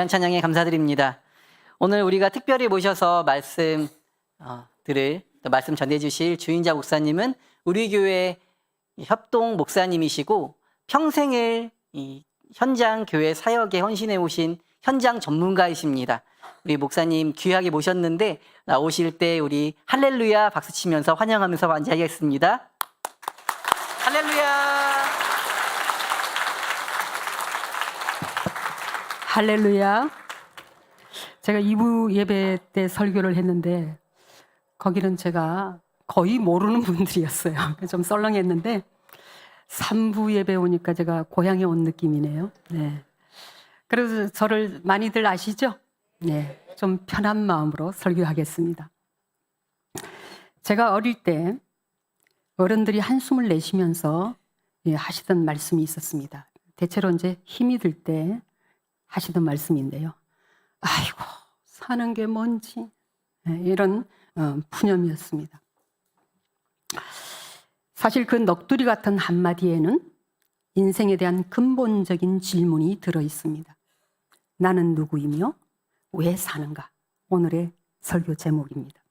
찬양에 감사드립니다. 오늘 우리가 특별히 모셔서 말씀 전해주실 주인자 목사님은 우리 교회 협동 목사님이시고 평생을 이 현장 교회 사역에 헌신해 오신 현장 전문가이십니다. 우리 목사님 귀하게 모셨는데 나오실 때 우리 할렐루야 박수 치면서 환영하면서 맞이하겠습니다. 할렐루야. 할렐루야. 제가 2부 예배 때 설교를 했는데 거기는 제가 거의 모르는 분들이었어요. 좀 썰렁했는데 3부 예배 오니까 제가 고향에 온 느낌이네요. 네. 그래서 저를 많이들 아시죠? 네. 좀 편한 마음으로 설교하겠습니다. 제가 어릴 때 어른들이 한숨을 내쉬면서 하시던 말씀이 있었습니다. 대체로 이제 힘이 들 때 하시던 말씀인데요. 아이고, 사는 게 뭔지. 이런 푸념이었습니다. 사실 그 넋두리 같은 한마디에는 인생에 대한 근본적인 질문이 들어 있습니다. 나는 누구이며 왜 사는가? 오늘의 설교 제목입니다.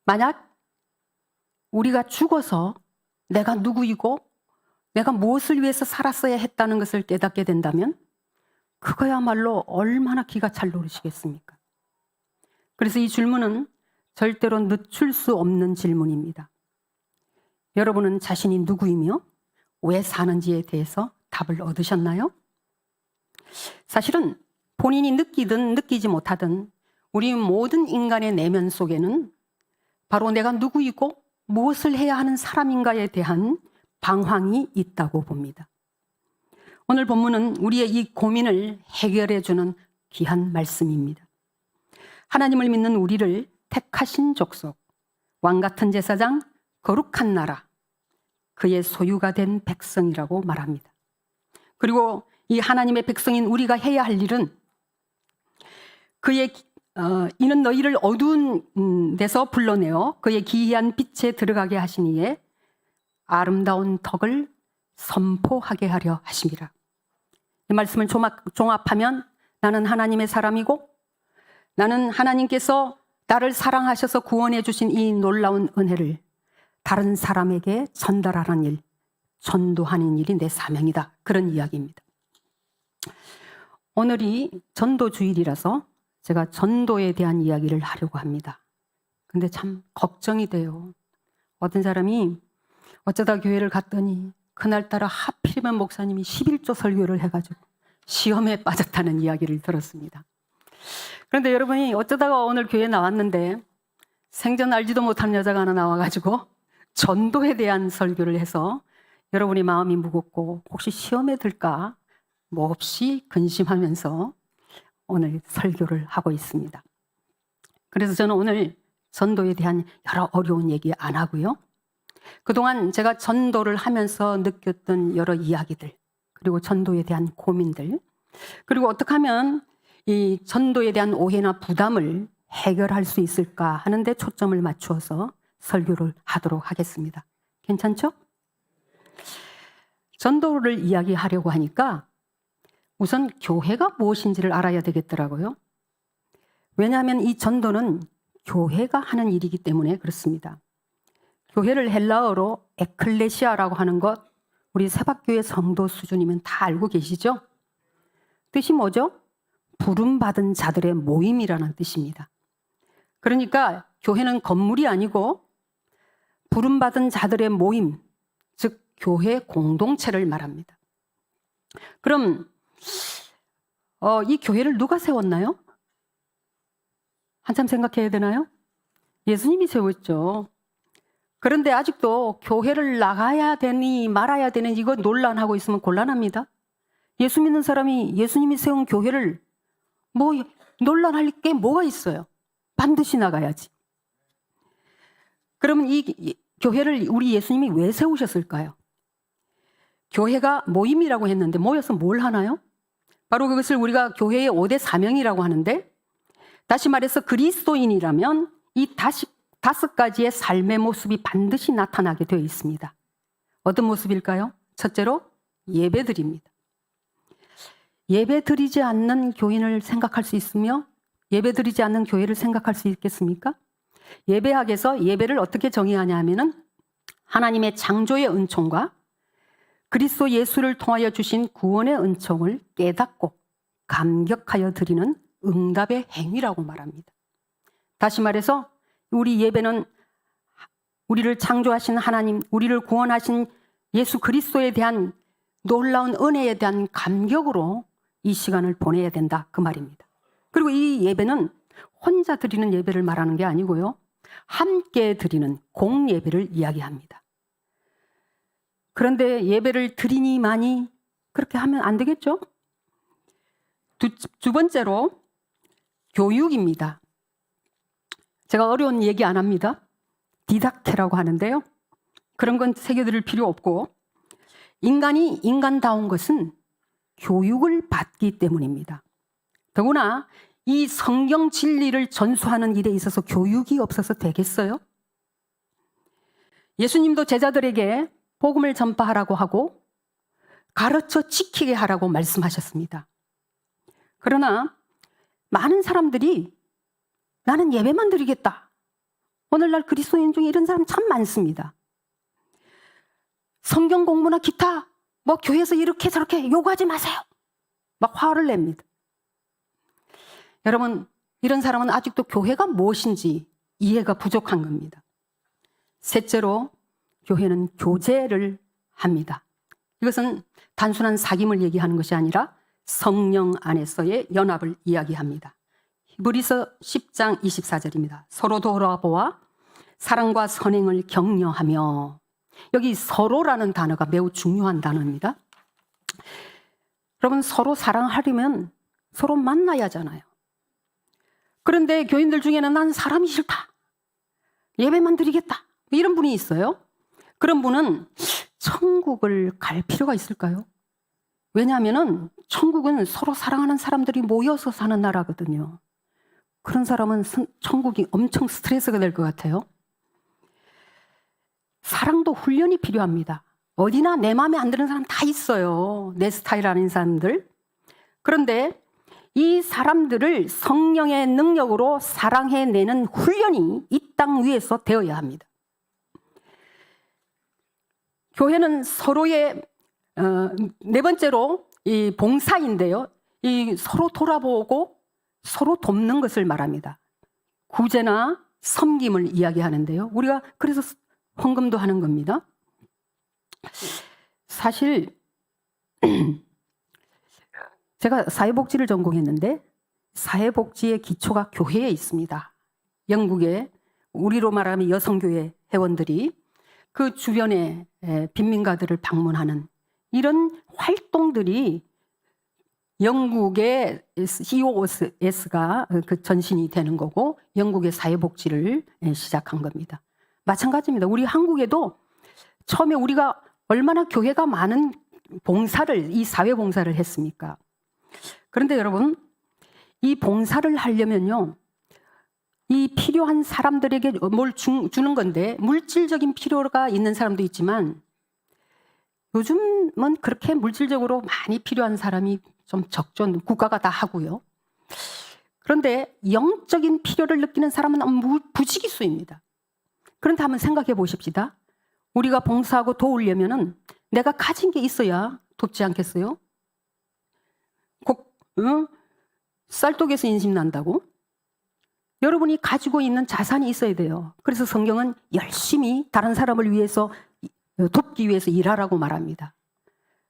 만약 우리가 죽어서 내가 누구이고 내가 무엇을 위해서 살았어야 했다는 것을 깨닫게 된다면 그거야말로 얼마나 기가 찰 노릇이겠습니까? 그래서 이 질문은 절대로 늦출 수 없는 질문입니다. 여러분은 자신이 누구이며 왜 사는지에 대해서 답을 얻으셨나요? 사실은 본인이 느끼든 느끼지 못하든 우리 모든 인간의 내면 속에는 바로 내가 누구이고 무엇을 해야 하는 사람인가에 대한 방황이 있다고 봅니다. 오늘 본문은 우리의 이 고민을 해결해 주는 귀한 말씀입니다. 하나님을 믿는 우리를 택하신 족속, 왕같은 제사장, 거룩한 나라, 그의 소유가 된 백성이라고 말합니다. 그리고 이 하나님의 백성인 우리가 해야 할 일은 이는 너희를 어두운 데서 불러내어 그의 기이한 빛에 들어가게 하시니에 아름다운 덕을 선포하게 하려 하심이라. 이 말씀을 종합하면 나는 하나님의 사람이고 나는 하나님께서 나를 사랑하셔서 구원해 주신 이 놀라운 은혜를 다른 사람에게 전달하는 일, 전도하는 일이 내 사명이다. 그런 이야기입니다. 오늘이 전도주일이라서 제가 전도에 대한 이야기를 하려고 합니다. 근데 참 걱정이 돼요. 어떤 사람이 어쩌다 교회를 갔더니 그날따라 하필이면 목사님이 11조 설교를 해가지고 시험에 빠졌다는 이야기를 들었습니다. 그런데 여러분이 어쩌다가 오늘 교회에 나왔는데 생전 알지도 못한 여자가 하나 나와가지고 전도에 대한 설교를 해서 여러분이 마음이 무겁고 혹시 시험에 들까 몹시 근심하면서 오늘 설교를 하고 있습니다. 그래서 저는 오늘 전도에 대한 여러 어려운 얘기 안 하고요. 그동안 제가 전도를 하면서 느꼈던 여러 이야기들, 그리고 전도에 대한 고민들, 그리고 어떻게 하면 이 전도에 대한 오해나 부담을 해결할 수 있을까 하는데 초점을 맞추어서 설교를 하도록 하겠습니다. 괜찮죠? 전도를 이야기하려고 하니까 우선 교회가 무엇인지를 알아야 되겠더라고요. 왜냐하면 이 전도는 교회가 하는 일이기 때문에 그렇습니다. 교회를 헬라어로 에클레시아라고 하는 것 우리 세박교회 성도 수준이면 다 알고 계시죠? 뜻이 뭐죠? 부름받은 자들의 모임이라는 뜻입니다. 그러니까 교회는 건물이 아니고 부름받은 자들의 모임, 즉 교회 공동체를 말합니다. 그럼 이 교회를 누가 세웠나요? 한참 생각해야 되나요? 예수님이 세웠죠. 그런데 아직도 교회를 나가야 되니 말아야 되니 이거 논란하고 있으면 곤란합니다. 예수 믿는 사람이 예수님이 세운 교회를 논란할 게 뭐가 있어요? 반드시 나가야지. 그러면 이 교회를 우리 예수님이 왜 세우셨을까요? 교회가 모임이라고 했는데 모여서 뭘 하나요? 바로 그것을 우리가 교회의 5대 사명이라고 하는데, 다시 말해서 그리스도인이라면 이 5가지의 삶의 모습이 반드시 나타나게 되어 있습니다. 어떤 모습일까요? 첫째로 예배 드립니다. 예배 드리지 않는 교인을 생각할 수 있으며 예배 드리지 않는 교회를 생각할 수 있겠습니까? 예배학에서 예배를 어떻게 정의하냐 하면은 하나님의 창조의 은총과 그리스도 예수를 통하여 주신 구원의 은총을 깨닫고 감격하여 드리는 응답의 행위라고 말합니다. 다시 말해서 우리 예배는 우리를 창조하신 하나님, 우리를 구원하신 예수 그리스도에 대한 놀라운 은혜에 대한 감격으로 이 시간을 보내야 된다, 그 말입니다. 그리고 이 예배는 혼자 드리는 예배를 말하는 게 아니고요, 함께 드리는 공예배를 이야기합니다. 그런데 예배를 드리니만이 그렇게 하면 안 되겠죠? 두 번째로 교육입니다. 제가 어려운 얘기 안 합니다. 디닥테라고 하는데요. 그런 건 새겨드릴 필요 없고, 인간이 인간다운 것은 교육을 받기 때문입니다. 더구나 이 성경 진리를 전수하는 일에 있어서 교육이 없어서 되겠어요? 예수님도 제자들에게 복음을 전파하라고 하고 가르쳐 지키게 하라고 말씀하셨습니다. 그러나 많은 사람들이 나는 예배만 드리겠다. 오늘날 그리스도인 중에 이런 사람 참 많습니다. 성경 공부나 기타, 뭐 교회에서 이렇게 저렇게 요구하지 마세요. 막 화를 냅니다. 여러분, 이런 사람은 아직도 교회가 무엇인지 이해가 부족한 겁니다. 셋째로 교회는 교제를 합니다. 이것은 단순한 사귐을 얘기하는 것이 아니라 성령 안에서의 연합을 이야기합니다. 히브리서 10장 24절입니다. 서로 돌아보아 사랑과 선행을 격려하며, 여기 서로라는 단어가 매우 중요한 단어입니다. 여러분, 서로 사랑하려면 서로 만나야 하잖아요. 그런데 교인들 중에는 난 사람이 싫다, 예배만 드리겠다, 이런 분이 있어요. 그런 분은 천국을 갈 필요가 있을까요? 왜냐하면 천국은 서로 사랑하는 사람들이 모여서 사는 나라거든요. 그런 사람은 천국이 엄청 스트레스가 될 것 같아요. 사랑도 훈련이 필요합니다. 어디나 내 마음에 안 드는 사람 다 있어요. 내 스타일 아닌 사람들. 그런데 이 사람들을 성령의 능력으로 사랑해내는 훈련이 이 땅 위에서 되어야 합니다. 교회는 서로의 네 번째로 이 봉사인데요, 이 서로 돌아보고 서로 돕는 것을 말합니다. 구제나 섬김을 이야기하는데요, 우리가 그래서 헌금도 하는 겁니다. 사실 제가 사회복지를 전공했는데 사회복지의 기초가 교회에 있습니다. 영국에 우리로 말하면 여성교회 회원들이 그 주변에 빈민가들을 방문하는 이런 활동들이 영국의 COS가 그 전신이 되는 거고, 영국의 사회복지를 시작한 겁니다. 마찬가지입니다. 우리 한국에도 처음에 우리가 얼마나 교회가 많은 봉사를, 이 사회봉사를 했습니까? 그런데 여러분, 이 봉사를 하려면요, 이 필요한 사람들에게 뭘 주는 건데, 물질적인 필요가 있는 사람도 있지만 요즘은 그렇게 물질적으로 많이 필요한 사람이 좀 적죠. 국가가 다 하고요. 그런데 영적인 필요를 느끼는 사람은 부지기수입니다. 그런데 한번 생각해 보십시다. 우리가 봉사하고 도우려면은 내가 가진 게 있어야 돕지 않겠어요? 쌀독에서 인심 난다고? 여러분이 가지고 있는 자산이 있어야 돼요. 그래서 성경은 열심히 다른 사람을 위해서 돕기 위해서 일하라고 말합니다.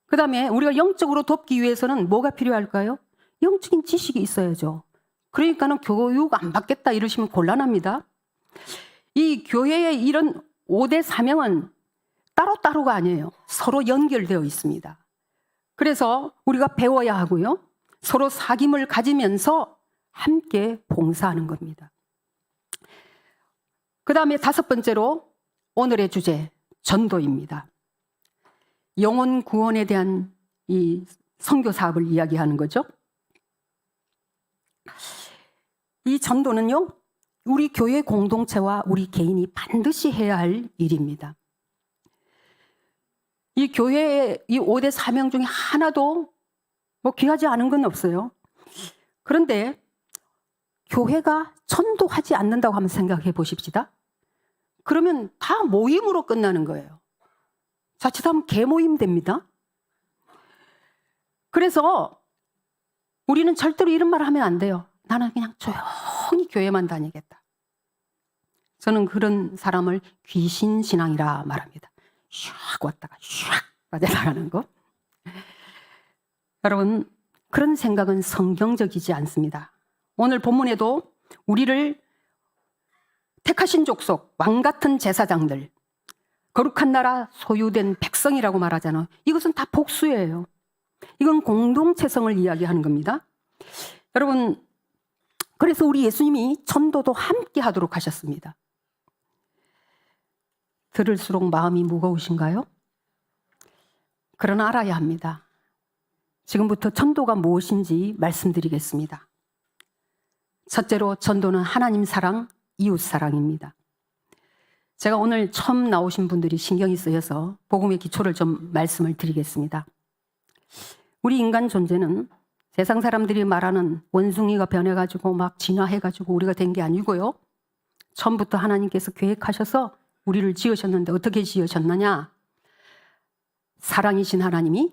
그 다음에 우리가 영적으로 돕기 위해서는 뭐가 필요할까요? 영적인 지식이 있어야죠. 그러니까는 교육 안 받겠다 이러시면 곤란합니다. 이 교회의 이런 5대 사명은 따로따로가 아니에요. 서로 연결되어 있습니다. 그래서 우리가 배워야 하고요, 서로 사귐을 가지면서 함께 봉사하는 겁니다. 그 다음에 다섯 번째로 오늘의 주제, 전도입니다. 영혼 구원에 대한 이 선교 사업을 이야기하는 거죠. 이 전도는요, 우리 교회 공동체와 우리 개인이 반드시 해야 할 일입니다. 이 교회의 이 5대 사명 중에 하나도 뭐 귀하지 않은 건 없어요. 그런데 교회가 전도하지 않는다고 한번 생각해 보십시다. 그러면 다 모임으로 끝나는 거예요. 자칫하면 개모임 됩니다. 그래서 우리는 절대로 이런 말을 하면 안 돼요. 나는 그냥 조용히 교회만 다니겠다. 저는 그런 사람을 귀신신앙이라 말합니다. 샥 왔다가 샥 빠져나가는 거. 여러분, 그런 생각은 성경적이지 않습니다. 오늘 본문에도 우리를 택하신 족속, 왕같은 제사장들, 거룩한 나라 소유된 백성이라고 말하잖아요. 이것은 다 복수예요. 이건 공동체성을 이야기하는 겁니다. 여러분, 그래서 우리 예수님이 전도도 함께 하도록 하셨습니다. 들을수록 마음이 무거우신가요? 그러나 알아야 합니다. 지금부터 전도가 무엇인지 말씀드리겠습니다. 첫째로 전도는 하나님 사랑, 이웃 사랑입니다. 제가 오늘 처음 나오신 분들이 신경이 쓰여서 복음의 기초를 좀 말씀을 드리겠습니다. 우리 인간 존재는 세상 사람들이 말하는 원숭이가 변해가지고 막 진화해가지고 우리가 된 게 아니고요. 처음부터 하나님께서 계획하셔서 우리를 지으셨는데 어떻게 지으셨느냐? 사랑이신 하나님이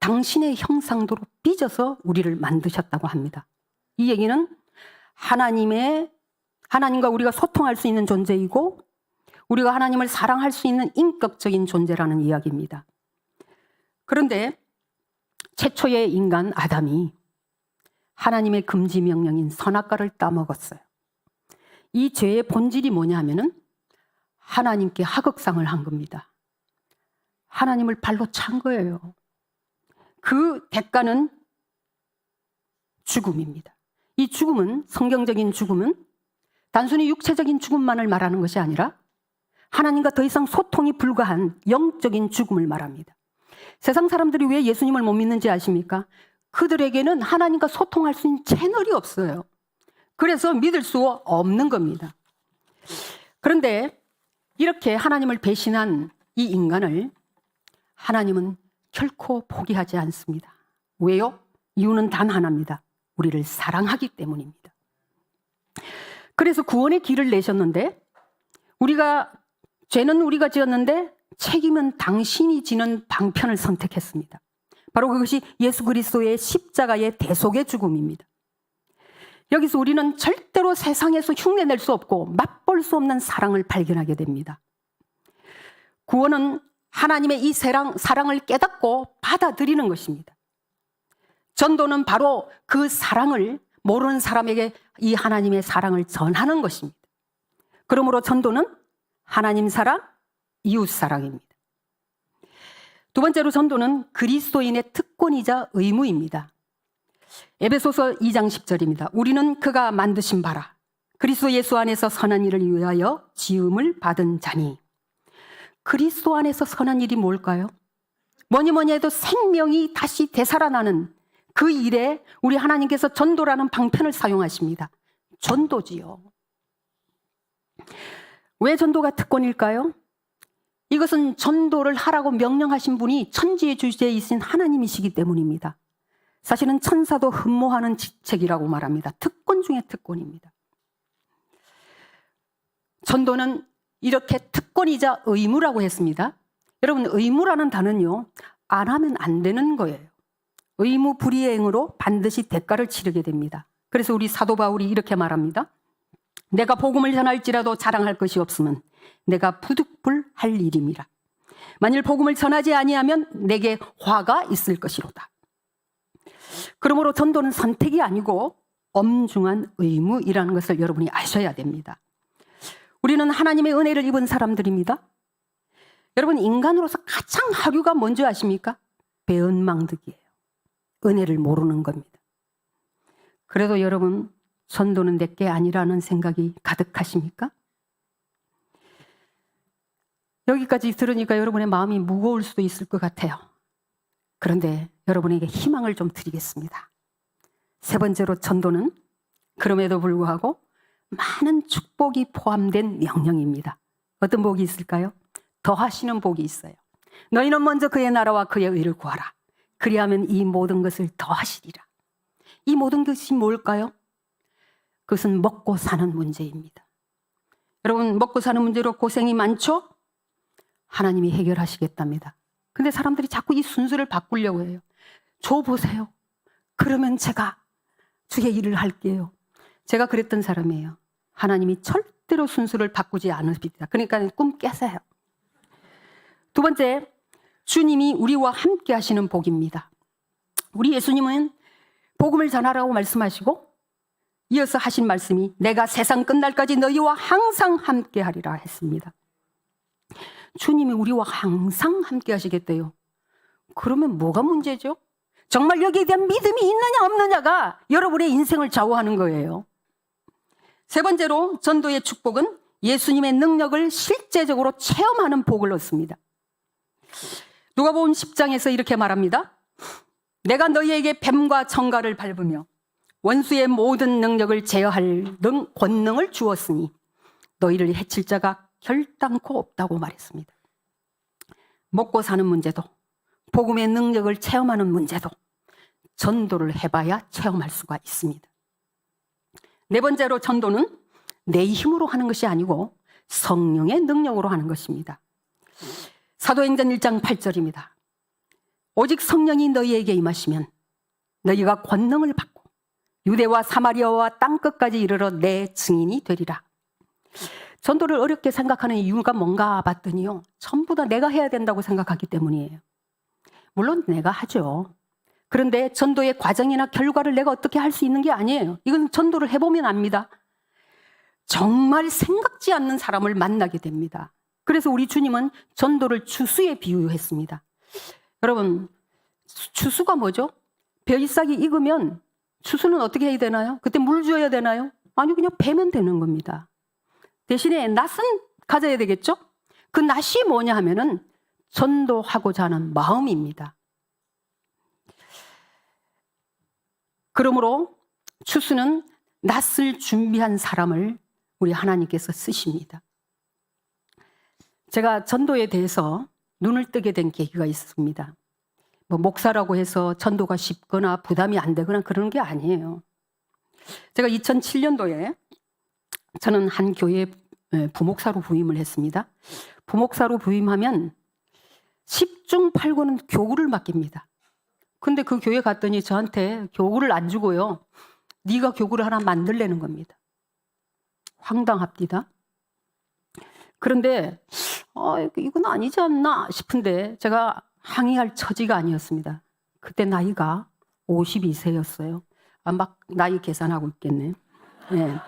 당신의 형상대로 빚어서 우리를 만드셨다고 합니다. 이 얘기는 하나님과 우리가 소통할 수 있는 존재이고 우리가 하나님을 사랑할 수 있는 인격적인 존재라는 이야기입니다. 그런데 최초의 인간 아담이 하나님의 금지 명령인 선악과를 따먹었어요. 이 죄의 본질이 뭐냐 하면은 하나님께 하극상을 한 겁니다. 하나님을 발로 찬 거예요. 그 대가는 죽음입니다. 이 죽음은, 성경적인 죽음은 단순히 육체적인 죽음만을 말하는 것이 아니라 하나님과 더 이상 소통이 불가한 영적인 죽음을 말합니다. 세상 사람들이 왜 예수님을 못 믿는지 아십니까? 그들에게는 하나님과 소통할 수 있는 채널이 없어요. 그래서 믿을 수 없는 겁니다. 그런데 이렇게 하나님을 배신한 이 인간을 하나님은 결코 포기하지 않습니다. 왜요? 이유는 단 하나입니다. 우리를 사랑하기 때문입니다. 그래서 구원의 길을 내셨는데 죄는 우리가 지었는데 책임은 당신이 지는 방편을 선택했습니다. 바로 그것이 예수 그리스도의 십자가의 대속의 죽음입니다. 여기서 우리는 절대로 세상에서 흉내낼 수 없고 맛볼 수 없는 사랑을 발견하게 됩니다. 구원은 하나님의 이 사랑을 깨닫고 받아들이는 것입니다. 전도는 바로 그 사랑을 모르는 사람에게 이 하나님의 사랑을 전하는 것입니다. 그러므로 전도는 하나님 사랑, 이웃 사랑입니다. 두 번째로 전도는 그리스도인의 특권이자 의무입니다. 에베소서 2장 10절입니다. 우리는 그가 만드신 바라 그리스도 예수 안에서 선한 일을 위하여 지음을 받은 자니. 그리스도 안에서 선한 일이 뭘까요? 뭐니 해도 생명이 다시 되살아나는 그 일에 우리 하나님께서 전도라는 방편을 사용하십니다. 전도지요. 왜 전도가 특권일까요? 이것은 전도를 하라고 명령하신 분이 천지의 주제이신 하나님이시기 때문입니다. 사실은 천사도 흠모하는 직책이라고 말합니다. 특권 중에 특권입니다. 전도는 이렇게 특권이자 의무라고 했습니다. 여러분, 의무라는 단어는요, 안 하면 안 되는 거예요. 의무 불이행으로 반드시 대가를 치르게 됩니다. 그래서 우리 사도 바울이 이렇게 말합니다. 내가 복음을 전할지라도 자랑할 것이 없으면 내가 부득불할 일임이라. 만일 복음을 전하지 아니하면 내게 화가 있을 것이로다. 그러므로 전도는 선택이 아니고 엄중한 의무이라는 것을 여러분이 아셔야 됩니다. 우리는 하나님의 은혜를 입은 사람들입니다. 여러분, 인간으로서 가장 하류가 뭔지 아십니까? 배은망덕이에요. 은혜를 모르는 겁니다. 그래도 여러분, 전도는 내게 아니라는 생각이 가득하십니까? 여기까지 들으니까 여러분의 마음이 무거울 수도 있을 것 같아요. 그런데 여러분에게 희망을 좀 드리겠습니다. 세 번째로 전도는 그럼에도 불구하고 많은 축복이 포함된 명령입니다. 어떤 복이 있을까요? 더하시는 복이 있어요. 너희는 먼저 그의 나라와 그의 의를 구하라. 그리하면 이 모든 것을 더하시리라. 이 모든 것이 뭘까요? 그것은 먹고 사는 문제입니다. 여러분, 먹고 사는 문제로 고생이 많죠? 하나님이 해결하시겠답니다. 근데 사람들이 자꾸 이 순서를 바꾸려고 해요. 줘 보세요. 그러면 제가 주의 일을 할게요. 제가 그랬던 사람이에요. 하나님이 절대로 순서를 바꾸지 않으십니다. 그러니까 꿈 깨세요. 두 번째, 주님이 우리와 함께 하시는 복입니다. 우리 예수님은 복음을 전하라고 말씀하시고 이어서 하신 말씀이 내가 세상 끝날까지 너희와 항상 함께 하리라 했습니다. 주님이 우리와 항상 함께 하시겠대요. 그러면 뭐가 문제죠? 정말 여기에 대한 믿음이 있느냐 없느냐가 여러분의 인생을 좌우하는 거예요. 세 번째로 전도의 축복은 예수님의 능력을 실제적으로 체험하는 복을 얻습니다. 누가복음 10장에서 이렇게 말합니다. 내가 너희에게 뱀과 청갈을 밟으며 원수의 모든 능력을 제어할 권능을 주었으니 너희를 해칠 자가 결단코 없다고 말했습니다. 먹고 사는 문제도 복음의 능력을 체험하는 문제도 전도를 해봐야 체험할 수가 있습니다. 네 번째로 전도는 내 힘으로 하는 것이 아니고 성령의 능력으로 하는 것입니다. 사도행전 1장 8절입니다. 오직 성령이 너희에게 임하시면 너희가 권능을 받고 유대와 사마리아와 땅끝까지 이르러 내 증인이 되리라. 전도를 어렵게 생각하는 이유가 뭔가 봤더니요, 전부 다 내가 해야 된다고 생각하기 때문이에요. 물론 내가 하죠. 그런데 전도의 과정이나 결과를 내가 어떻게 할 수 있는 게 아니에요. 이건 전도를 해보면 압니다. 정말 생각지 않는 사람을 만나게 됩니다. 그래서 우리 주님은 전도를 추수에 비유했습니다. 여러분, 추수가 뭐죠? 벼이싹이 익으면 추수는 어떻게 해야 되나요? 그때 물 줘야 되나요? 아니, 그냥 베면 되는 겁니다. 대신에 낫은 가져야 되겠죠? 그 낫이 뭐냐 하면은 전도하고자 하는 마음입니다. 그러므로 추수는 낫을 준비한 사람을 우리 하나님께서 쓰십니다. 제가 전도에 대해서 눈을 뜨게 된 계기가 있습니다. 뭐 목사라고 해서 전도가 쉽거나 부담이 안 되거나 그런 게 아니에요. 제가 2007년도에 저는 한 교회 부목사로 부임을 했습니다. 부목사로 부임하면 10중 8구는 교구를 맡깁니다. 근데 그 교회 갔더니 저한테 교구를 안 주고요, 네가 교구를 하나 만들라는 겁니다. 황당합니다. 그런데 이건 아니지 않나 싶은데 제가 항의할 처지가 아니었습니다. 그때 나이가 52세였어요. 막 나이 계산하고 있겠네. 네.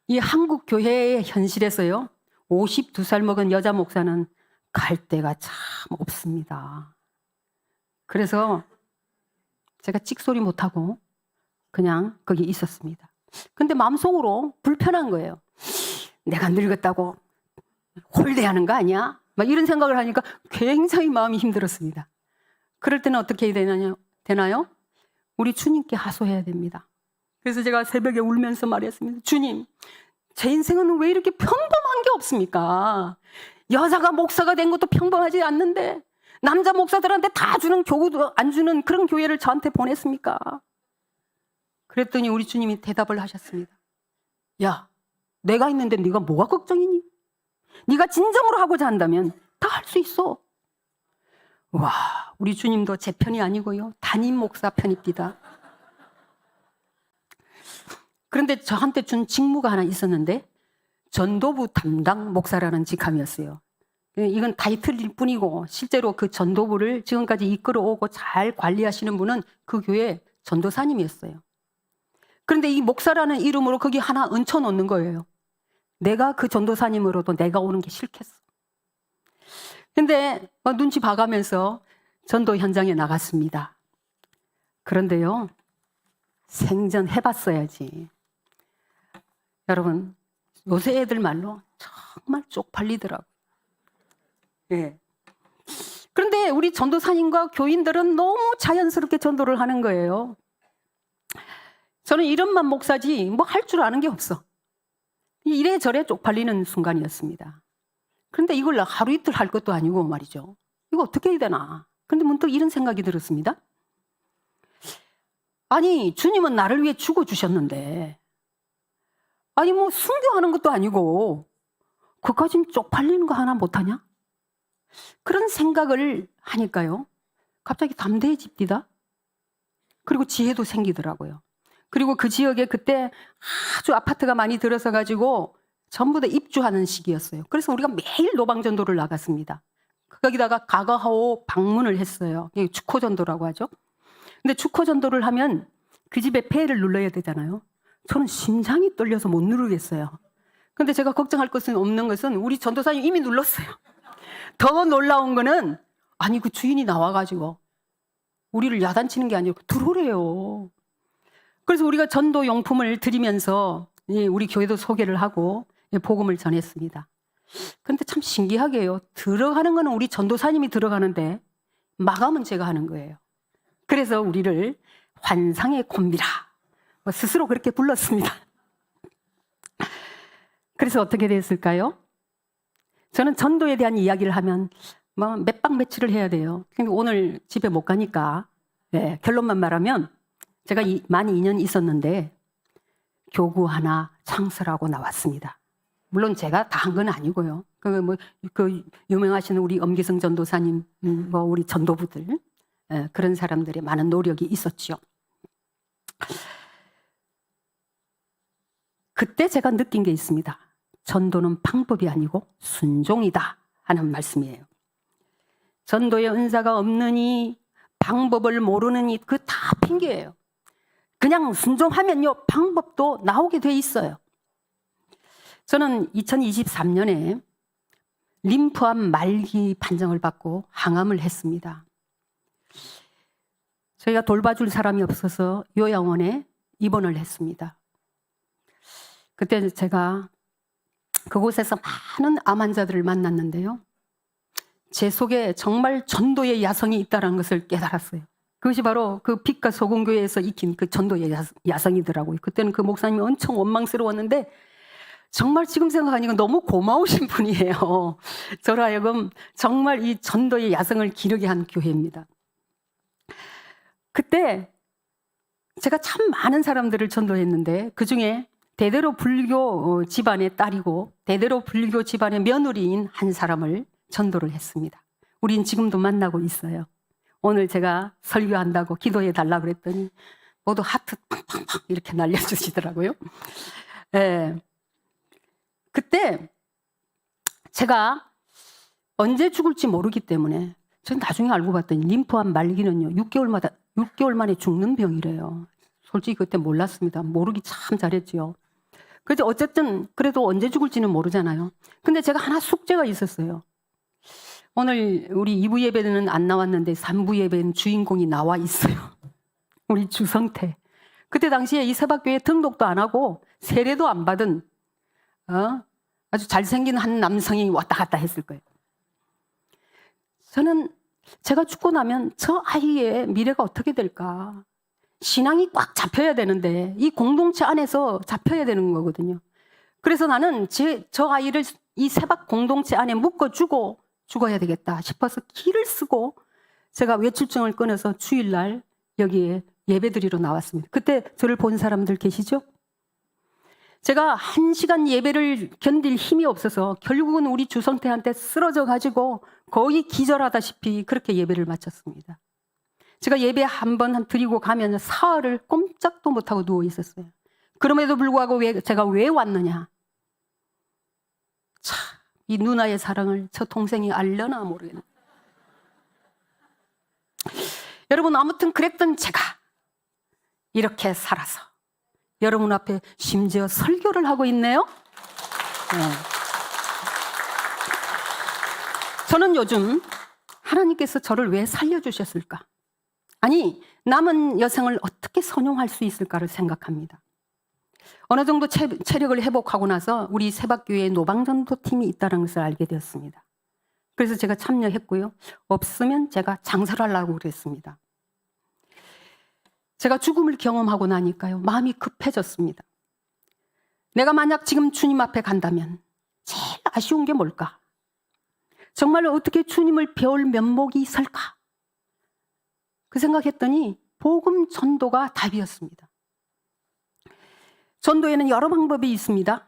이 한국 교회의 현실에서요, 52살 먹은 여자 목사는 갈 데가 참 없습니다. 그래서 제가 찍소리 못하고 그냥 거기 있었습니다. 근데 마음속으로 불편한 거예요. 내가 늙었다고 홀대하는 거 아니야? 막 이런 생각을 하니까 굉장히 마음이 힘들었습니다. 그럴 때는 어떻게 해야 되나요? 우리 주님께 하소해야 됩니다. 그래서 제가 새벽에 울면서 말했습니다. 주님, 제 인생은 왜 이렇게 평범한 게 없습니까? 여자가 목사가 된 것도 평범하지 않는데 남자 목사들한테 다 주는 교구도 안 주는 그런 교회를 저한테 보냈습니까? 그랬더니 우리 주님이 대답을 하셨습니다. 야, 내가 있는데 네가 뭐가 걱정이니? 네가 진정으로 하고자 한다면 다 할 수 있어. 와, 우리 주님도 제 편이 아니고요, 담임 목사 편입니다. 그런데 저한테 준 직무가 하나 있었는데 전도부 담당 목사라는 직함이었어요. 이건 타이틀일 뿐이고 실제로 그 전도부를 지금까지 이끌어오고 잘 관리하시는 분은 그 교회 전도사님이었어요. 그런데 이 목사라는 이름으로 거기 하나 얹혀놓는 거예요. 내가 그 전도사님으로도 내가 오는 게 싫겠어. 근데 눈치 봐가면서 전도 현장에 나갔습니다. 그런데요, 생전 해봤어야지. 여러분, 요새 애들 말로 정말 쪽팔리더라고요. 예. 그런데 우리 전도사님과 교인들은 너무 자연스럽게 전도를 하는 거예요. 저는 이름만 목사지 뭐 할 줄 아는 게 없어. 이래저래 쪽팔리는 순간이었습니다. 그런데 이걸 하루 이틀 할 것도 아니고 말이죠. 이거 어떻게 해야 되나. 근데 문득 이런 생각이 들었습니다. 아니, 주님은 나를 위해 죽어주셨는데, 아니, 뭐, 순교하는 것도 아니고, 그까진 쪽팔리는 거 하나 못하냐? 그런 생각을 하니까요. 갑자기 담대해집니다. 그리고 지혜도 생기더라고요. 그리고 그 지역에 그때 아주 아파트가 많이 들어서 가지고 전부 다 입주하는 시기였어요. 그래서 우리가 매일 노방전도를 나갔습니다. 거기다가 가가하오 방문을 했어요. 이게 축호전도라고 하죠. 근데 축호전도를 하면 그 집에 폐를 눌러야 되잖아요. 저는 심장이 떨려서 못 누르겠어요. 근데 제가 걱정할 것은 없는 것은 우리 전도사님 이미 눌렀어요. 더 놀라운 거는 아니 그 주인이 나와가지고 우리를 야단치는 게 아니고 들어오래요. 그래서 우리가 전도 용품을 드리면서 우리 교회도 소개를 하고 복음을 전했습니다. 그런데 참 신기하게요. 들어가는 거는 우리 전도사님이 들어가는데 마감은 제가 하는 거예요. 그래서 우리를 환상의 콤비라 스스로 그렇게 불렀습니다. 그래서 어떻게 됐을까요? 저는 전도에 대한 이야기를 하면 몇 박 며칠을 해야 돼요. 근데 오늘 집에 못 가니까 결론만 말하면 제가 만 2년 있었는데 교구 하나 창설하고 나왔습니다. 물론 제가 다 한 건 아니고요. 그 유명하신 우리 엄기성 전도사님, 우리 전도부들 그런 사람들의 많은 노력이 있었죠. 그때 제가 느낀 게 있습니다. 전도는 방법이 아니고 순종이다 하는 말씀이에요. 전도의 은사가 없느니 방법을 모르느니 그 다 핑계예요. 그냥 순종하면요 방법도 나오게 돼 있어요. 저는 2023년에 림프암 말기 판정을 받고 항암을 했습니다. 저희가 돌봐줄 사람이 없어서 요양원에 입원을 했습니다. 그때 제가 그곳에서 많은 암 환자들을 만났는데요. 제 속에 정말 전도의 야성이 있다는 것을 깨달았어요. 그것이 바로 그 빛과 소금교회에서 익힌 그 전도의 야성이더라고요. 그때는 그 목사님이 엄청 원망스러웠는데 정말 지금 생각하니까 너무 고마우신 분이에요. 저로 하여금 정말 이 전도의 야성을 기르게 한 교회입니다. 그때 제가 참 많은 사람들을 전도했는데 그중에 대대로 불교 집안의 딸이고 대대로 불교 집안의 며느리인 한 사람을 전도를 했습니다. 우린 지금도 만나고 있어요. 오늘 제가 설교한다고 기도해 달라고 그랬더니 모두 하트 팡팡팡 이렇게 날려주시더라고요. 그때 제가 언제 죽을지 모르기 때문에 전 나중에 알고 봤더니 림프암 말기는요 6개월 만에 죽는 병이래요. 솔직히 그때 몰랐습니다. 모르기 참 잘했지요. 그래서 어쨌든 그래도 언제 죽을지는 모르잖아요. 근데 제가 하나 숙제가 있었어요. 오늘 우리 2부 예배는 안 나왔는데 3부 예배는 주인공이 나와 있어요. 우리 주성태. 그때 당시에 이 세박교회 등록도 안 하고 세례도 안 받은 아주 잘생긴 한 남성이 왔다 갔다 했을 거예요. 저는 제가 죽고 나면 저 아이의 미래가 어떻게 될까? 신앙이 꽉 잡혀야 되는데 이 공동체 안에서 잡혀야 되는 거거든요. 그래서 나는 저 아이를 이 세박 공동체 안에 묶어주고 죽어야 되겠다 싶어서 기를 쓰고 제가 외출증을 꺼내서 주일날 여기에 예배드리러 나왔습니다. 그때 저를 본 사람들 계시죠? 제가 1시간 예배를 견딜 힘이 없어서 결국은 우리 주성태한테 쓰러져 가지고 거의 기절하다시피 그렇게 예배를 마쳤습니다. 제가 예배 한 번 드리고 가면 사흘을 꼼짝도 못하고 누워 있었어요. 그럼에도 불구하고 제가 왜 왔느냐? 참, 이 누나의 사랑을 저 동생이 알려나 모르겠네. 여러분 아무튼 그랬던 제가 이렇게 살아서 여러분 앞에 심지어 설교를 하고 있네요. 저는 요즘 하나님께서 저를 왜 살려주셨을까? 아니 남은 여생을 어떻게 선용할 수 있을까를 생각합니다. 어느 정도 체력을 회복하고 나서 우리 세박교회에 노방전도팀이 있다는 것을 알게 되었습니다. 그래서 제가 참여했고요. 없으면 제가 장사를 하려고 그랬습니다. 제가 죽음을 경험하고 나니까요. 마음이 급해졌습니다. 내가 만약 지금 주님 앞에 간다면 제일 아쉬운 게 뭘까? 정말로 어떻게 주님을 배울 면목이 있을까? 그 생각했더니 복음 전도가 답이었습니다. 전도에는 여러 방법이 있습니다.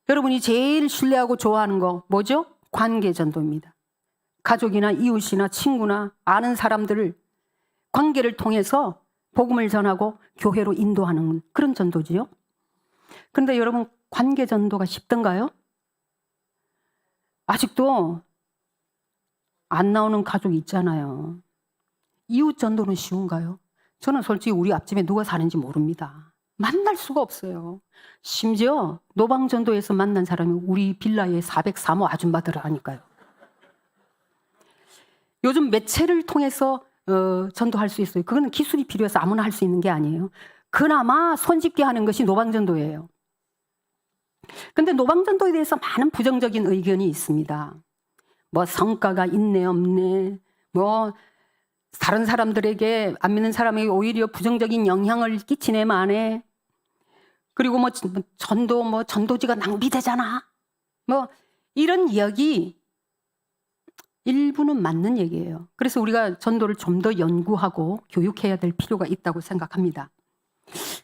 여러분이 제일 신뢰하고 좋아하는 거 뭐죠? 관계 전도입니다. 가족이나 이웃이나 친구나 아는 사람들을 관계를 통해서 복음을 전하고 교회로 인도하는 그런 전도지요. 그런데 여러분, 관계 전도가 쉽던가요? 아직도 안 나오는 가족이 있잖아요. 이웃 전도는 쉬운가요? 저는 솔직히 우리 앞집에 누가 사는지 모릅니다. 만날 수가 없어요. 심지어 노방전도에서 만난 사람이 우리 빌라의 403호 아줌마들하니까요. 요즘 매체를 통해서 전도할 수 있어요. 그건 기술이 필요해서 아무나 할 수 있는 게 아니에요. 그나마 손쉽게 하는 것이 노방전도예요. 근데 노방전도에 대해서 많은 부정적인 의견이 있습니다. 뭐 성과가 있네 없네, 뭐 다른 사람들에게, 안 믿는 사람에게 오히려 부정적인 영향을 끼치네 마네, 그리고 뭐 전도지가 낭비되잖아, 뭐 이런 이야기 일부는 맞는 얘기예요. 그래서 우리가 전도를 좀 더 연구하고 교육해야 될 필요가 있다고 생각합니다.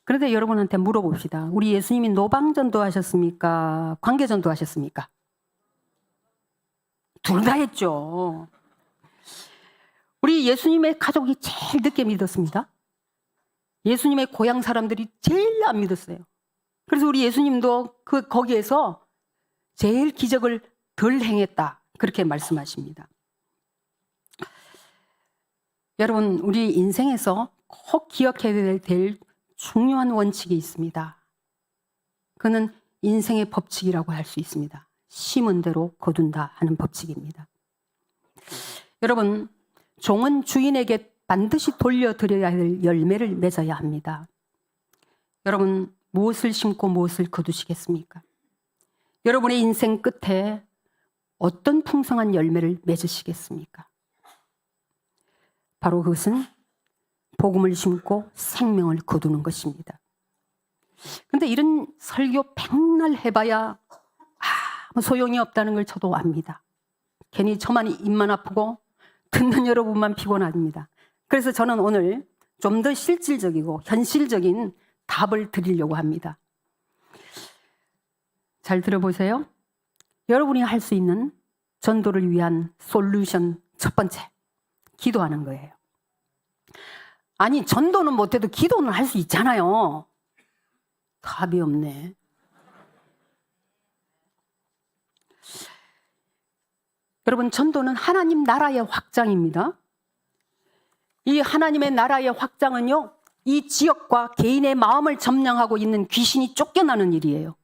그런데 여러분한테 물어봅시다. 우리 예수님이 노방전도 하셨습니까? 관계전도 하셨습니까? 둘 다 했죠. 우리 예수님의 가족이 제일 늦게 믿었습니다. 예수님의 고향 사람들이 제일 안 믿었어요. 그래서 우리 예수님도 거기에서 제일 기적을 덜 행했다, 그렇게 말씀하십니다. 여러분, 우리 인생에서 꼭 기억해야 될 중요한 원칙이 있습니다. 그는 인생의 법칙이라고 할 수 있습니다. 심은 대로 거둔다 하는 법칙입니다. 여러분, 종은 주인에게 반드시 돌려드려야 할 열매를 맺어야 합니다. 여러분, 무엇을 심고 무엇을 거두시겠습니까? 여러분의 인생 끝에 어떤 풍성한 열매를 맺으시겠습니까? 바로 그것은 복음을 심고 생명을 거두는 것입니다. 그런데 이런 설교 백날 해봐야 아무 소용이 없다는 걸 저도 압니다. 괜히 저만 입만 아프고 듣는 여러분만 피곤합니다. 그래서 저는 오늘 좀 더 실질적이고 현실적인 답을 드리려고 합니다. 잘 들어보세요. 여러분이 할 수 있는 전도를 위한 솔루션 첫 번째, 기도하는 거예요. 아니, 전도는 못해도 기도는 할 수 있잖아요. 답이 없네. 여러분, 전도는 하나님 나라의 확장입니다. 이 하나님의 나라의 확장은요, 이 지역과 개인의 마음을 점령하고 있는 귀신이 쫓겨나는 일이에요.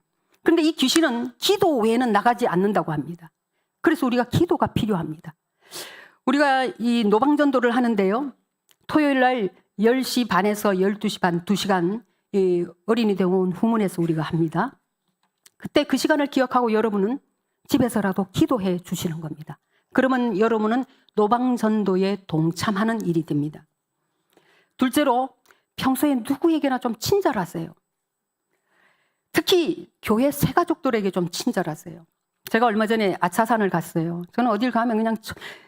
그런데 이 귀신은 기도 외에는 나가지 않는다고 합니다. 그래서 우리가 기도가 필요합니다. 우리가 이 노방전도를 하는데요, 토요일 날 10시 반에서 12시 반 2시간 어린이 대원 후문에서 우리가 합니다. 그때 그 시간을 기억하고 여러분은 집에서라도 기도해 주시는 겁니다. 그러면 여러분은 노방전도에 동참하는 일이 됩니다. 둘째로, 평소에 누구에게나 좀 친절하세요. 특히 교회 새가족들에게 좀 친절하세요. 제가 얼마 전에 아차산을 갔어요. 저는 어딜 가면 그냥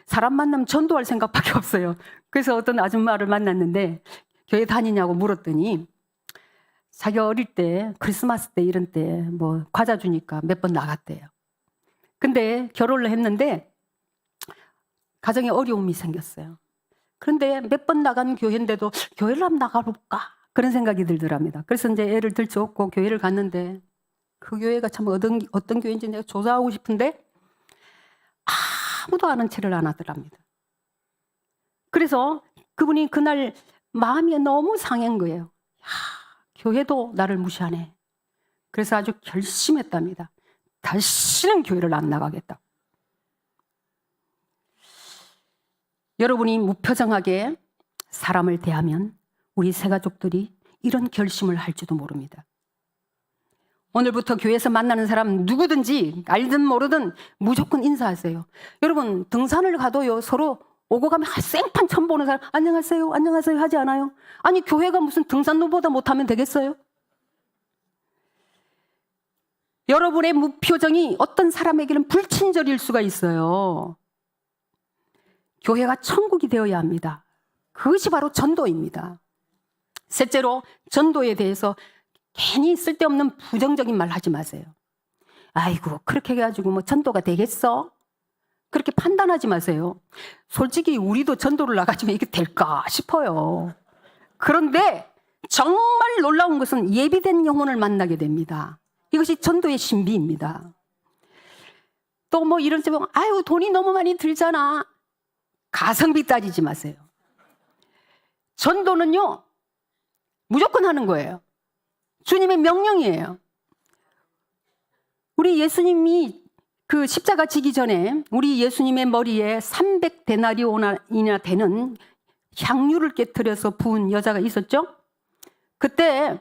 사람 만나면 전도할 생각밖에 없어요. 그래서 어떤 아줌마를 만났는데 교회 다니냐고 물었더니 자기가 어릴 때 크리스마스 때 이런 때 뭐 과자 주니까 몇 번 나갔대요. 근데 결혼을 했는데 가정에 어려움이 생겼어요. 그런데 몇 번 나간 교회인데도 교회를 한번 나가볼까? 그런 생각이 들더랍니다. 그래서 이제 애를 들쳐업고 교회를 갔는데 그 교회가 참 어떤 교회인지 내가 조사하고 싶은데 아무도 아는 체를 안 하더랍니다. 그래서 그분이 그날 마음이 너무 상한 거예요. 교회도 나를 무시하네. 그래서 아주 결심했답니다. 다시는 교회를 안 나가겠다. 여러분이 무표정하게 사람을 대하면 우리 새가족들이 이런 결심을 할지도 모릅니다. 오늘부터 교회에서 만나는 사람 누구든지 알든 모르든 무조건 인사하세요. 여러분, 등산을 가도요, 서로 오고 가면 생판 처음 보는 사람 안녕하세요, 안녕하세요 하지 않아요? 아니, 교회가 무슨 등산로보다 못하면 되겠어요? 여러분의 무표정이 어떤 사람에게는 불친절일 수가 있어요. 교회가 천국이 되어야 합니다. 그것이 바로 전도입니다. 셋째로 전도에 대해서 괜히 쓸데없는 부정적인 말 하지 마세요. 아이고 그렇게 해가지고 뭐 전도가 되겠어? 그렇게 판단하지 마세요. 솔직히 우리도 전도를 나가지면 이게 될까 싶어요. 그런데 정말 놀라운 것은 예비된 영혼을 만나게 됩니다. 이것이 전도의 신비입니다. 또 뭐 이런 데 보면 아유 돈이 너무 많이 들잖아. 가성비 따지지 마세요. 전도는요 무조건 하는 거예요. 주님의 명령이에요. 우리 예수님이 그 십자가 지기 전에 우리 예수님의 머리에 300데나리온이나 되는 향유를 깨뜨려서 부은 여자가 있었죠. 그때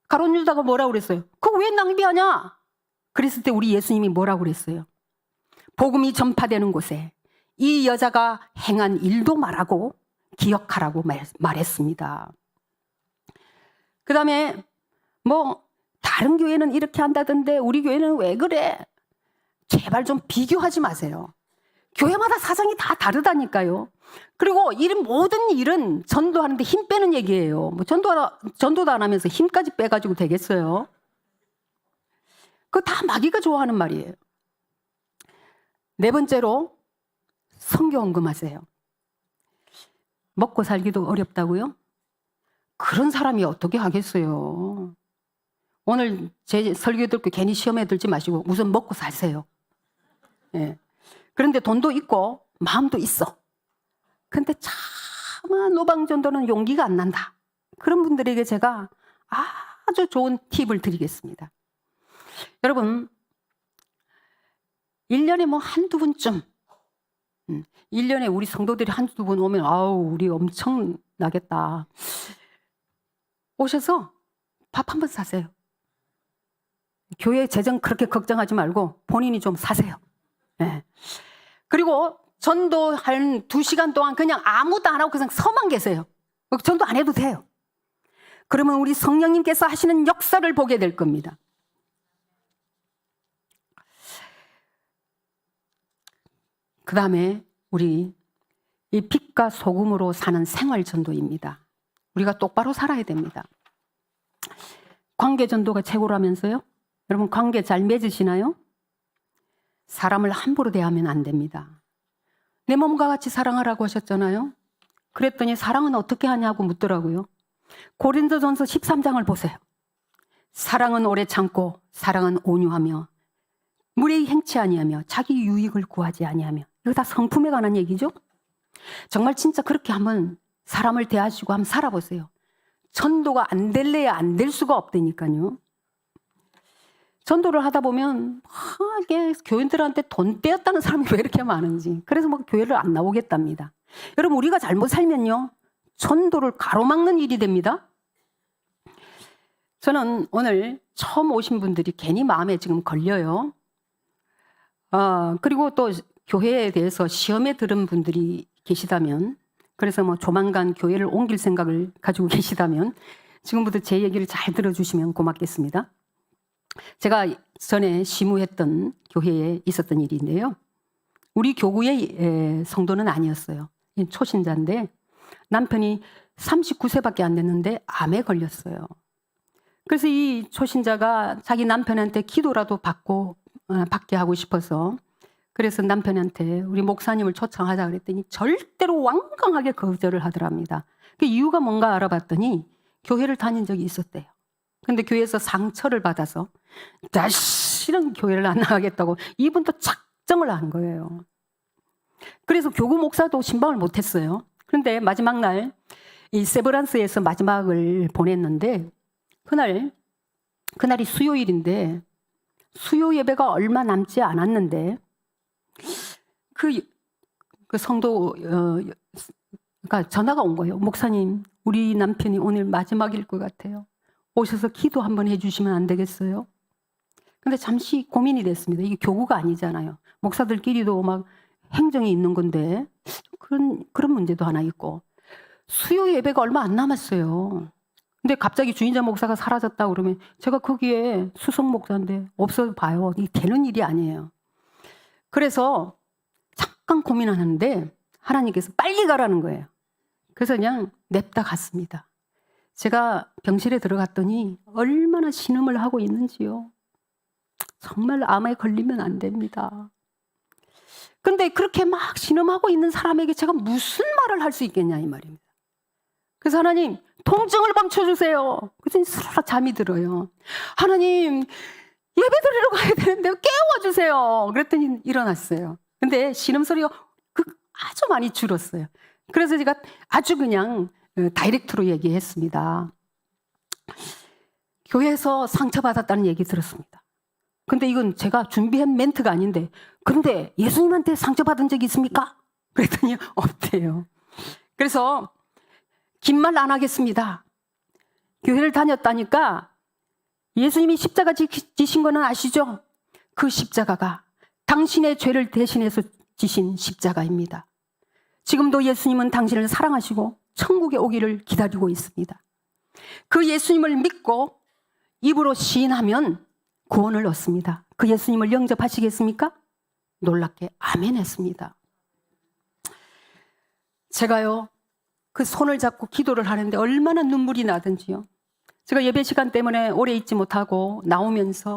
가룟 유다가 뭐라고 그랬어요? 그거 왜 낭비하냐? 그랬을 때 우리 예수님이 뭐라고 그랬어요? 복음이 전파되는 곳에 이 여자가 행한 일도 말하고 기억하라고 말했습니다. 그 다음에 뭐 다른 교회는 이렇게 한다던데 우리 교회는 왜 그래? 제발 좀 비교하지 마세요. 교회마다 사정이 다 다르다니까요. 그리고 이 모든 일은 전도하는데 힘 빼는 얘기예요. 뭐 전도도 안 하면서 힘까지 빼가지고 되겠어요? 그거 다 마귀가 좋아하는 말이에요. 네 번째로 선교 헌금하세요. 먹고 살기도 어렵다고요? 그런 사람이 어떻게 하겠어요? 오늘 제 설교 듣고 괜히 시험에 들지 마시고 우선 먹고 사세요. 예. 그런데 돈도 있고 마음도 있어. 근데 차마 노방전도는 용기가 안 난다. 그런 분들에게 제가 아주 좋은 팁을 드리겠습니다. 여러분 1년에 뭐 한두 번쯤 1년에 우리 성도들이 한두 번 오면 아우 우리 엄청 나겠다. 오셔서 밥 한 번 사세요. 교회 재정 그렇게 걱정하지 말고 본인이 좀 사세요. 네. 그리고 전도 한 2시간 동안 그냥 아무것도 안 하고 그냥 서만 계세요. 전도 안 해도 돼요. 그러면 우리 성령님께서 하시는 역사를 보게 될 겁니다. 그 다음에 우리 이 빛과 소금으로 사는 생활 전도입니다. 우리가 똑바로 살아야 됩니다. 관계 전도가 최고라면서요? 여러분 관계 잘 맺으시나요? 사람을 함부로 대하면 안 됩니다. 내 몸과 같이 사랑하라고 하셨잖아요. 그랬더니 사랑은 어떻게 하냐고 묻더라고요. 고린도전서 13장을 보세요. 사랑은 오래 참고 사랑은 온유하며 무례히 행치 아니하며 자기 유익을 구하지 아니하며. 이거 다 성품에 관한 얘기죠. 정말 진짜 그렇게 한번 사람을 대하시고 한번 살아보세요. 전도가 안 될래야 안 될 수가 없다니까요. 전도를 하다 보면 이게 교인들한테 돈 떼었다는 사람이 왜 이렇게 많은지. 그래서 뭐 교회를 안 나오겠답니다. 여러분 우리가 잘못 살면요. 전도를 가로막는 일이 됩니다. 저는 오늘 처음 오신 분들이 괜히 마음에 지금 걸려요. 그리고 또 교회에 대해서 시험에 들은 분들이 계시다면, 그래서 뭐 조만간 교회를 옮길 생각을 가지고 계시다면 지금부터 제 얘기를 잘 들어주시면 고맙겠습니다. 제가 전에 시무했던 교회에 있었던 일인데요. 우리 교구의 성도는 아니었어요. 초신자인데 남편이 39세밖에 안 됐는데 암에 걸렸어요. 그래서 이 초신자가 자기 남편한테 기도라도 받게 하고 싶어서, 그래서 남편한테 우리 목사님을 초청하자 그랬더니 절대로 완강하게 거절을 하더랍니다. 그 이유가 뭔가 알아봤더니 교회를 다닌 적이 있었대요. 근데 교회에서 상처를 받아서 다시는 교회를 안 나가겠다고 이분도 작정을 한 거예요. 그래서 교구 목사도 신방을 못했어요. 그런데 마지막 날 이 세브란스에서 마지막을 보냈는데 그날이 수요일인데 수요 예배가 얼마 남지 않았는데 그 성도가 전화가 온 거예요. 목사님, 우리 남편이 오늘 마지막일 것 같아요. 오셔서 기도 한번 해주시면 안 되겠어요? 근데 잠시 고민이 됐습니다. 이게 교구가 아니잖아요. 목사들끼리도 막 행정이 있는 건데 그런 문제도 하나 있고 수요 예배가 얼마 안 남았어요. 근데 갑자기 주인자 목사가 사라졌다 그러면 제가 거기에 수석 목사인데 없어 봐요. 이게 되는 일이 아니에요. 그래서 잠깐 고민하는데 하나님께서 빨리 가라는 거예요. 그래서 그냥 냅다 갔습니다. 제가 병실에 들어갔더니 얼마나 신음을 하고 있는지요. 정말 암에 걸리면 안 됩니다. 근데 그렇게 막 신음하고 있는 사람에게 제가 무슨 말을 할 수 있겠냐 이 말입니다. 그래서 하나님 통증을 멈춰주세요. 그래서 스르륵 잠이 들어요. 하나님 예배 드리러 가야 되는데 깨워주세요. 그랬더니 일어났어요. 근데 신음소리가 아주 많이 줄었어요. 그래서 제가 아주 그냥 다이렉트로 얘기했습니다. 교회에서 상처받았다는 얘기 들었습니다. 근데 이건 제가 준비한 멘트가 아닌데, 근데 예수님한테 상처받은 적이 있습니까? 그랬더니 없대요. 그래서 긴 말 안 하겠습니다. 교회를 다녔다니까 예수님이 십자가 지신 거는 아시죠? 그 십자가가 당신의 죄를 대신해서 지신 십자가입니다. 지금도 예수님은 당신을 사랑하시고 천국에 오기를 기다리고 있습니다. 그 예수님을 믿고 입으로 시인하면 구원을 얻습니다. 그 예수님을 영접하시겠습니까? 놀랍게 아멘 했습니다. 제가요, 그 손을 잡고 기도를 하는데 얼마나 눈물이 나든지요. 제가 예배 시간 때문에 오래 있지 못하고 나오면서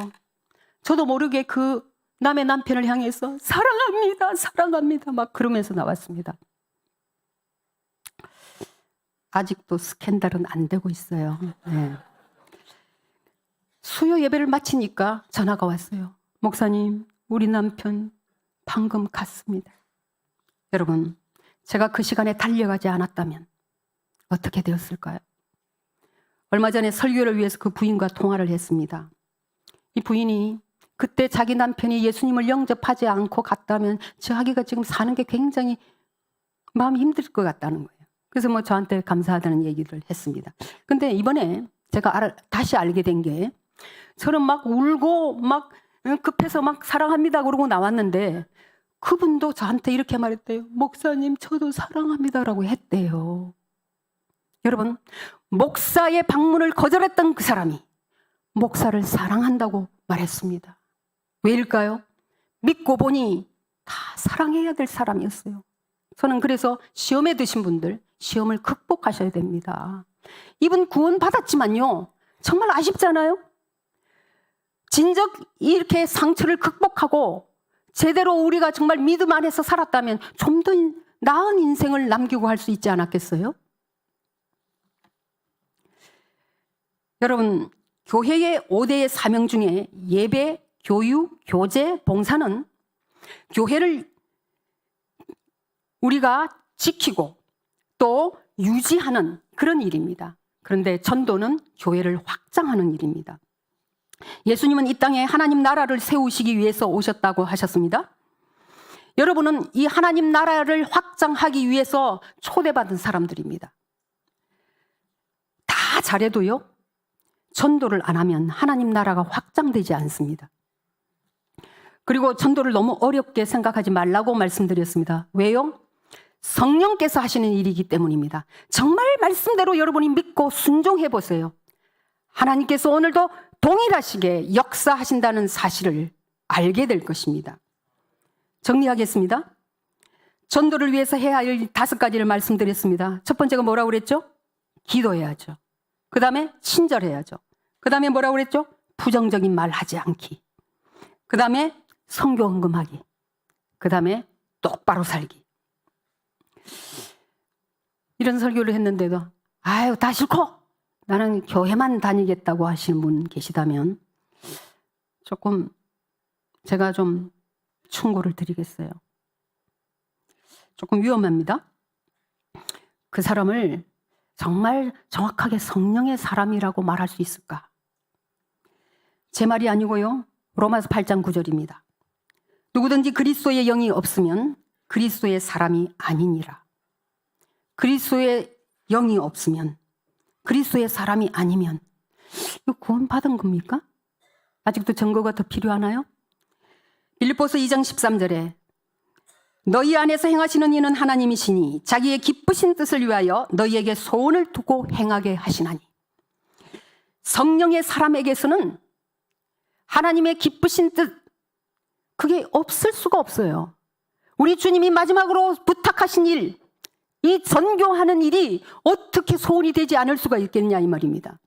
저도 모르게 그 남의 남편을 향해서 사랑합니다, 사랑합니다 막 그러면서 나왔습니다. 아직도 스캔들은 안 되고 있어요. 네. 수요 예배를 마치니까 전화가 왔어요. 목사님, 우리 남편 방금 갔습니다. 여러분, 제가 그 시간에 달려가지 않았다면 어떻게 되었을까요? 얼마 전에 설교를 위해서 그 부인과 통화를 했습니다. 이 부인이 그때 자기 남편이 예수님을 영접하지 않고 갔다면 자기가 지금 사는 게 굉장히 마음이 힘들 것 같다는 거예요. 그래서 뭐 저한테 감사하다는 얘기를 했습니다. 근데 이번에 제가 다시 알게 된 게 저는 막 울고 막 급해서 막 사랑합니다 그러고 나왔는데 그분도 저한테 이렇게 말했대요. 목사님, 저도 사랑합니다라고 했대요. 여러분, 목사의 방문을 거절했던 그 사람이 목사를 사랑한다고 말했습니다. 왜일까요? 믿고 보니 다 사랑해야 될 사람이었어요. 저는 그래서 시험에 드신 분들 시험을 극복하셔야 됩니다. 이분 구원 받았지만요, 정말 아쉽잖아요. 진즉 이렇게 상처를 극복하고 제대로 우리가 정말 믿음 안에서 살았다면 좀 더 나은 인생을 남기고 할 수 있지 않았겠어요? 여러분, 교회의 5대의 사명 중에 예배, 교육, 교제, 봉사는 교회를 우리가 지키고 또 유지하는 그런 일입니다. 그런데 전도는 교회를 확장하는 일입니다. 예수님은 이 땅에 하나님 나라를 세우시기 위해서 오셨다고 하셨습니다. 여러분은 이 하나님 나라를 확장하기 위해서 초대받은 사람들입니다. 다 잘해도요, 전도를 안 하면 하나님 나라가 확장되지 않습니다. 그리고 전도를 너무 어렵게 생각하지 말라고 말씀드렸습니다. 왜요? 성령께서 하시는 일이기 때문입니다. 정말 말씀대로 여러분이 믿고 순종해 보세요. 하나님께서 오늘도 동일하시게 역사하신다는 사실을 알게 될 것입니다. 정리하겠습니다. 전도를 위해서 해야 할 5가지를 말씀드렸습니다. 첫 번째가 뭐라고 그랬죠? 기도해야죠. 그 다음에 친절해야죠. 그 다음에 뭐라고 그랬죠? 부정적인 말 하지 않기. 그 다음에 선교 헌금하기. 그 다음에 똑바로 살기. 이런 설교를 했는데도 아유 다 싫고 나는 교회만 다니겠다고 하시는 분 계시다면 조금 제가 좀 충고를 드리겠어요. 조금 위험합니다. 그 사람을 정말 정확하게 성령의 사람이라고 말할 수 있을까? 제 말이 아니고요. 로마서 8장 9절입니다. 누구든지 그리스도의 영이 없으면 그리스도의 사람이 아니니라. 그리스도의 영이 없으면, 그리스도의 사람이 아니면 이거 구원받은 겁니까? 아직도 증거가 더 필요하나요? 빌립보서 2장 13절에 너희 안에서 행하시는 이는 하나님이시니 자기의 기쁘신 뜻을 위하여 너희에게 소원을 두고 행하게 하시나니. 성령의 사람에게서는 하나님의 기쁘신 뜻, 그게 없을 수가 없어요. 우리 주님이 마지막으로 부탁하신 일, 이 전교하는 일이 어떻게 소원이 되지 않을 수가 있겠냐 이 말입니다.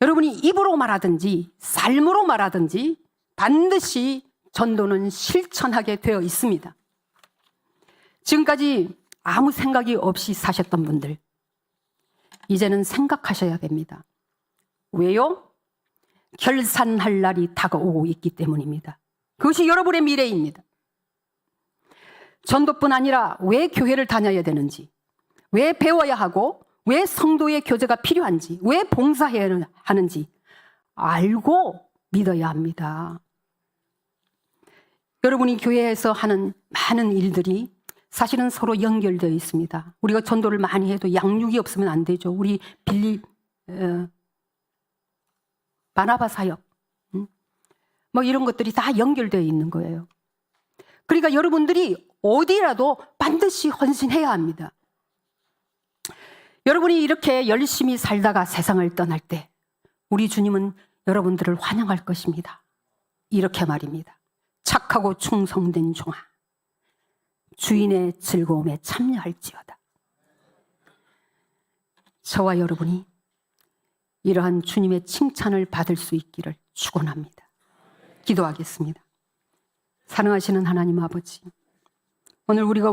여러분이 입으로 말하든지 삶으로 말하든지 반드시 전도는 실천하게 되어 있습니다. 지금까지 아무 생각이 없이 사셨던 분들, 이제는 생각하셔야 됩니다. 왜요? 결산할 날이 다가오고 있기 때문입니다. 그것이 여러분의 미래입니다. 전도뿐 아니라 왜 교회를 다녀야 되는지, 왜 배워야 하고, 왜 성도의 교제가 필요한지, 왜 봉사해야 하는지 알고 믿어야 합니다. 여러분이 교회에서 하는 많은 일들이 사실은 서로 연결되어 있습니다. 우리가 전도를 많이 해도 양육이 없으면 안 되죠. 우리 바나바 사역, 뭐 이런 것들이 다 연결되어 있는 거예요. 그러니까 여러분들이 어디라도 반드시 헌신해야 합니다. 여러분이 이렇게 열심히 살다가 세상을 떠날 때 우리 주님은 여러분들을 환영할 것입니다. 이렇게 말입니다. 착하고 충성된 종아, 주인의 즐거움에 참여할지어다. 저와 여러분이 이러한 주님의 칭찬을 받을 수 있기를 축원합니다. 기도하겠습니다. 사랑하시는 하나님 아버지, 오늘 우리가